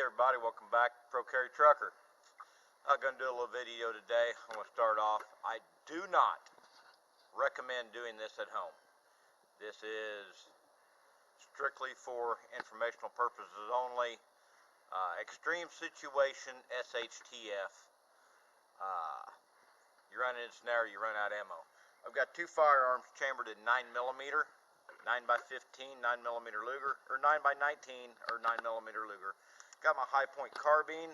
everybody, welcome back to Pro Carry Trucker. I'm going to do a little video today. I'm going to start off. I do not recommend doing this at home. This is strictly for informational purposes only. Extreme situation, SHTF. You run into a scenario, you run out of ammo. I've got two firearms chambered in 9mm, 9x15, 9mm Luger, or 9x19 or 9mm Luger. Got my high point carbine.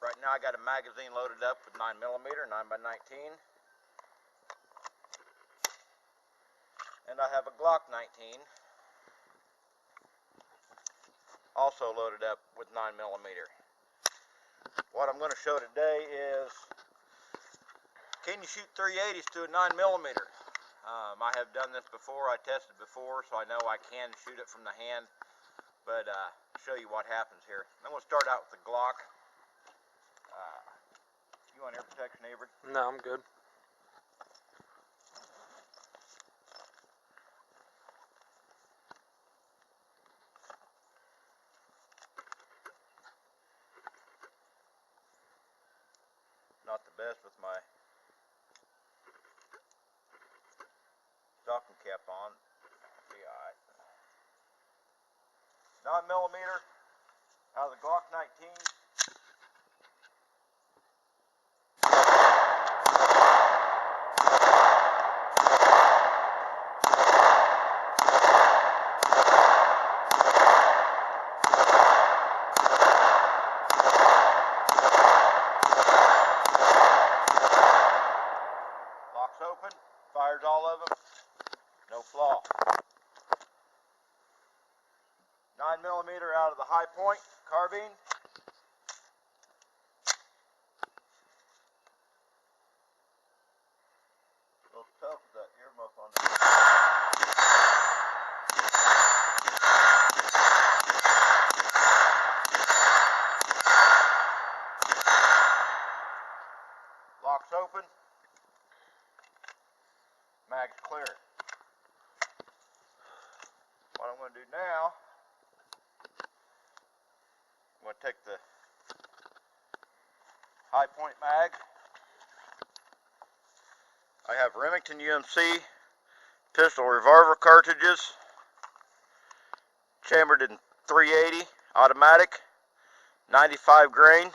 Right now I got a magazine loaded up with 9mm, 9x19. And I have a Glock 19. Also loaded up with 9mm. What I'm going to show today is, can you shoot 380s to a 9mm? I have done this before, I tested before, so I know I can shoot it from the hand, but show you what happens here. I'm going to start out with the Glock. You want ear protection, Avery? No, I'm good. Not the best with my stocking cap on. Be alright. 9mm out of the Glock 19. Locks open, fires all of them, no flaw. 9mm out of the high point carbine. A little tough with that earmuff on there. Locks open. Mag's clear. What I'm going to do now, I'm going to take the high point mag. I have Remington UMC pistol revolver cartridges, chambered in 380 automatic, 95 grain.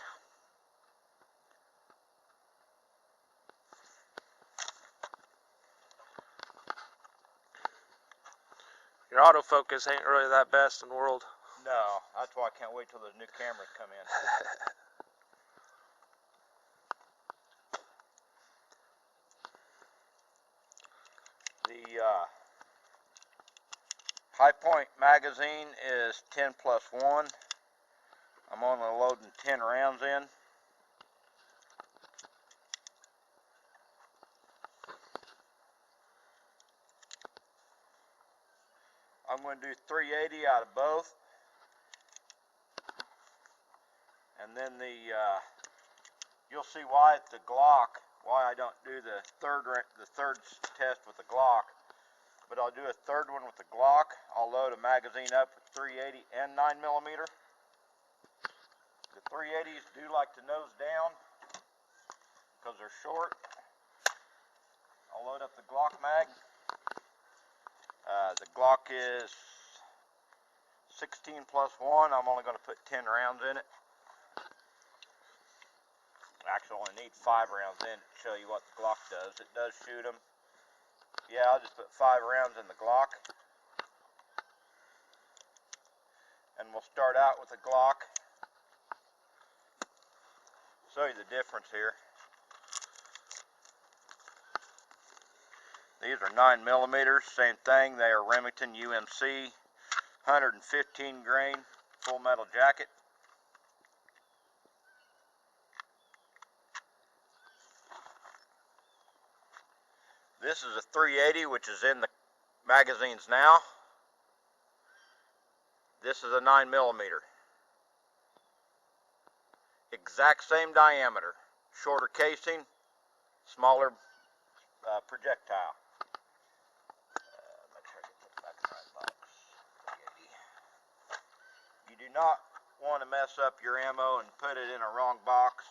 Your autofocus ain't really that best in the world. No, that's why I can't wait till the new cameras come in. The high point magazine is 10+1. I'm only loading 10 rounds in. I'm going to do 380 out of both, and then you'll see why the Glock, why I don't do the third test with the Glock, but I'll do a third one with the Glock. I'll load a magazine up with 380 and 9mm. The 380s do like to nose down because they're short. I'll load up the Glock mag. The Glock is 16+1. I'm only going to put 10 rounds in it. Actually, only need 5 rounds in to show you what the Glock does. It does shoot them. Yeah, I'll just put 5 rounds in the Glock. And we'll start out with the Glock. Show you the difference here. These are 9mm, same thing. They are Remington UMC, 115 grain, full metal jacket. This is a 380, which is in the magazines now. This is a 9mm. Exact same diameter, shorter casing, smaller projectile. Make sure I get this back in the right box. 380. You do not want to mess up your ammo and put it in a wrong box.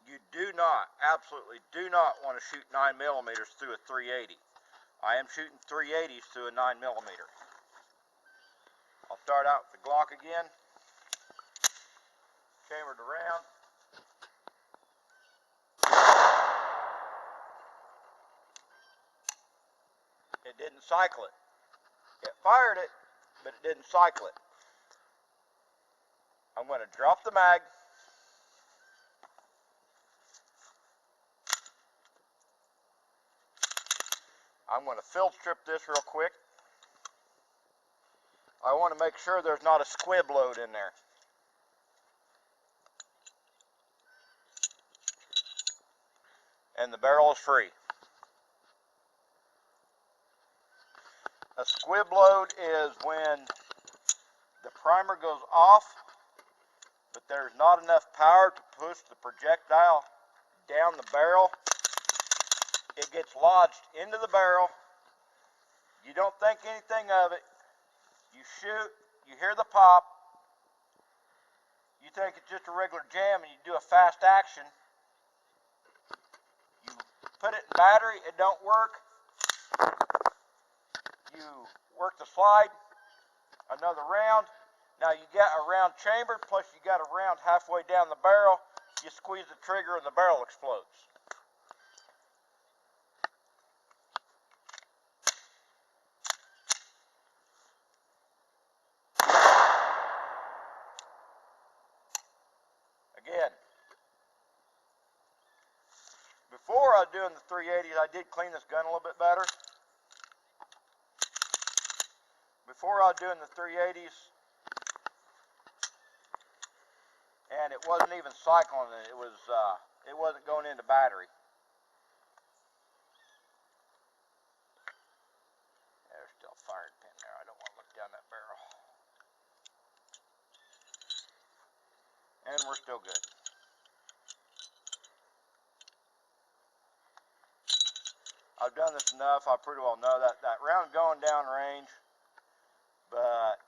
You do not, absolutely do not want to shoot 9mm through a 380. I am shooting 380s through a 9mm. I'll start out with the Glock again. Chambered around. It didn't cycle it. It fired it, but it didn't cycle it. I'm going to drop the mag. I'm going to field strip this real quick. I want to make sure there's not a squib load in there. And the barrel is free. A squib load is when the primer goes off, but there's not enough power to push the projectile down the barrel. It gets lodged into the barrel. You don't think anything of it. You shoot, you hear the pop. You think it's just a regular jam and you do a fast action. You put it in battery, it don't work. You work the slide, another round. Now you got a round chambered, plus you got a round halfway down the barrel. You squeeze the trigger and the barrel explodes. Again, before I was doing the 380s, I did clean this gun a little bit better. Before I was doing the 380s, and it wasn't even cycling it. It wasn't going into battery. There's still a firing pin there. I don't want to look down that barrel. And we're still good. I've done this enough. I pretty well know that round going down range, but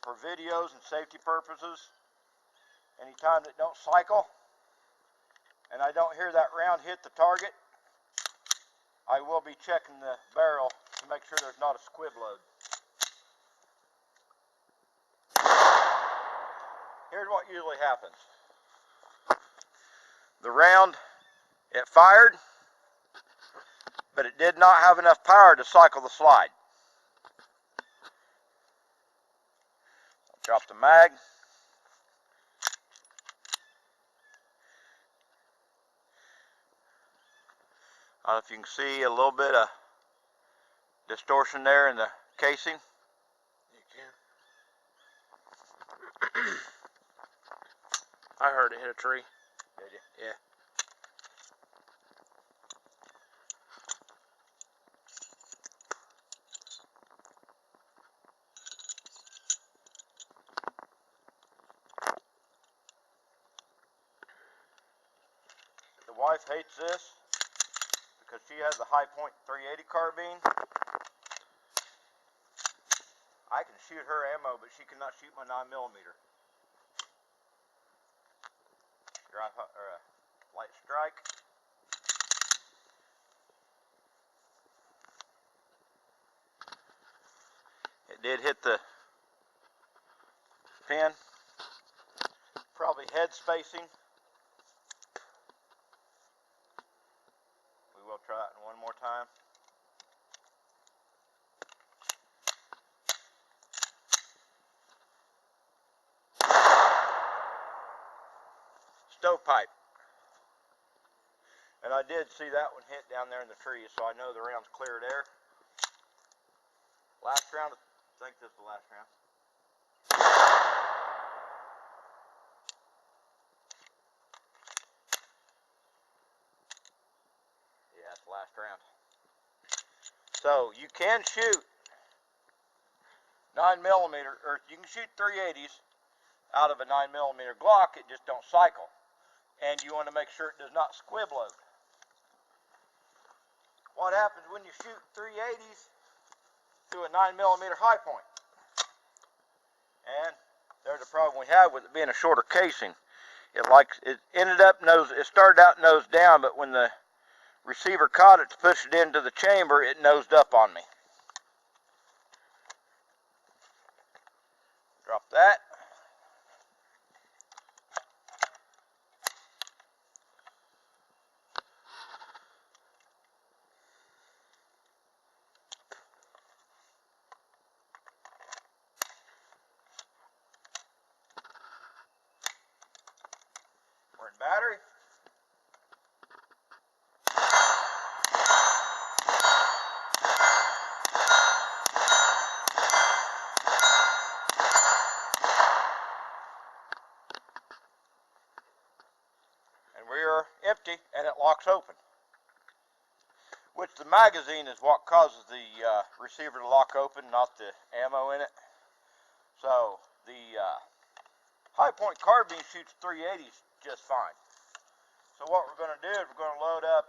for videos and safety purposes, anytime that don't cycle and I don't hear that round hit the target, I will be checking the barrel to make sure there's not a squib load. Here's what usually happens. The round, it fired, but it did not have enough power to cycle the slide. I'll drop the mag. I don't know if you can see a little bit of distortion there in the casing. You can. I heard it hit a tree. Did you? Yeah. The wife hates this because she has the high point 380 carbine. I can shoot her ammo, but she cannot shoot my 9mm. Light strike. It did hit the pin. Probably head spacing. We will try it one more time. Stovepipe. And I did see that one hit down there in the tree, so I know the round's clear there. Last round, I think this is the last round. Yeah, that's the last round. So you can shoot 9mm, or you can shoot 380s out of a 9mm Glock, it just don't cycle. And you want to make sure it does not squib load. What happens when you shoot 380s through a 9mm high point? And there's a problem we have with it being a shorter casing. It started out nose down, but when the receiver caught it to push it into the chamber, it nosed up on me. Drop that. We're in battery. And we are empty, and it locks open. Which the magazine is what causes the receiver to lock open, not the ammo in it. So the high point carbine shoots 380s just fine. So what we're going to do is we're going to load up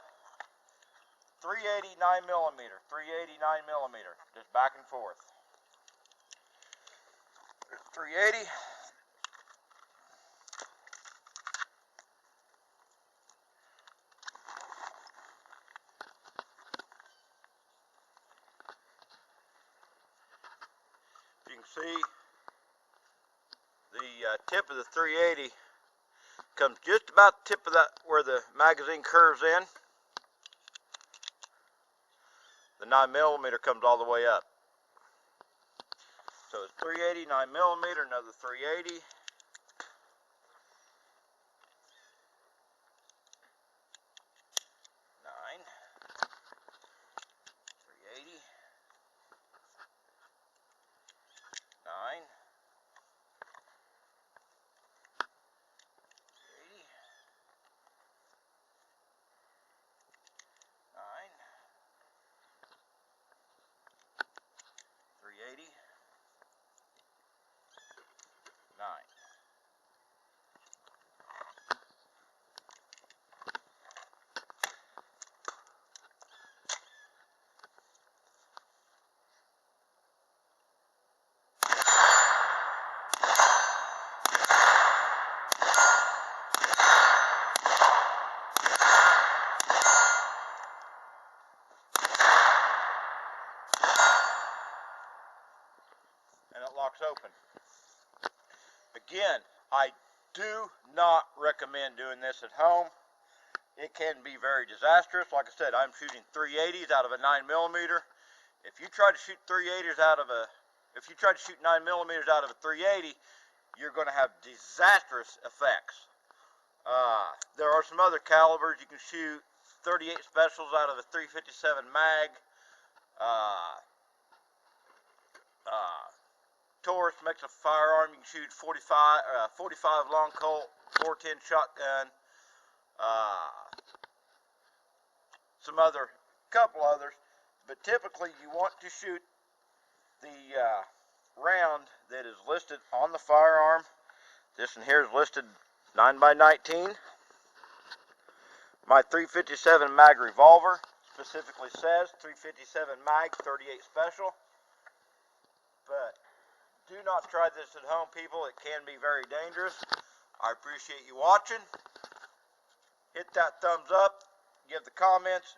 380 9mm, 380 9mm, just back and forth. 380. You can see the tip of the 380 comes just about the tip of that where the magazine curves in. The 9mm comes all the way up. So it's 380, 9mm, another 380. 380. 9. 380, 9. And it locks open. Again, I do not recommend doing this at home. It can be very disastrous. Like I said, I'm shooting 380s out of a 9mm. If you try to shoot 380s out of a, if you try to shoot 9mm out of a 380, you're going to have disastrous effects. There are some other calibers. You can shoot 38 specials out of a 357 mag. Taurus makes a firearm. You can shoot 45 long Colt, 410 shotgun. Some other, couple others, but typically you want to shoot the round that is listed on the firearm. This one here is listed 9x19. My 357 mag revolver specifically says 357 mag, 38 special. But do not try this at home, people. It can be very dangerous. I appreciate you watching. Hit that thumbs up. Give the comments.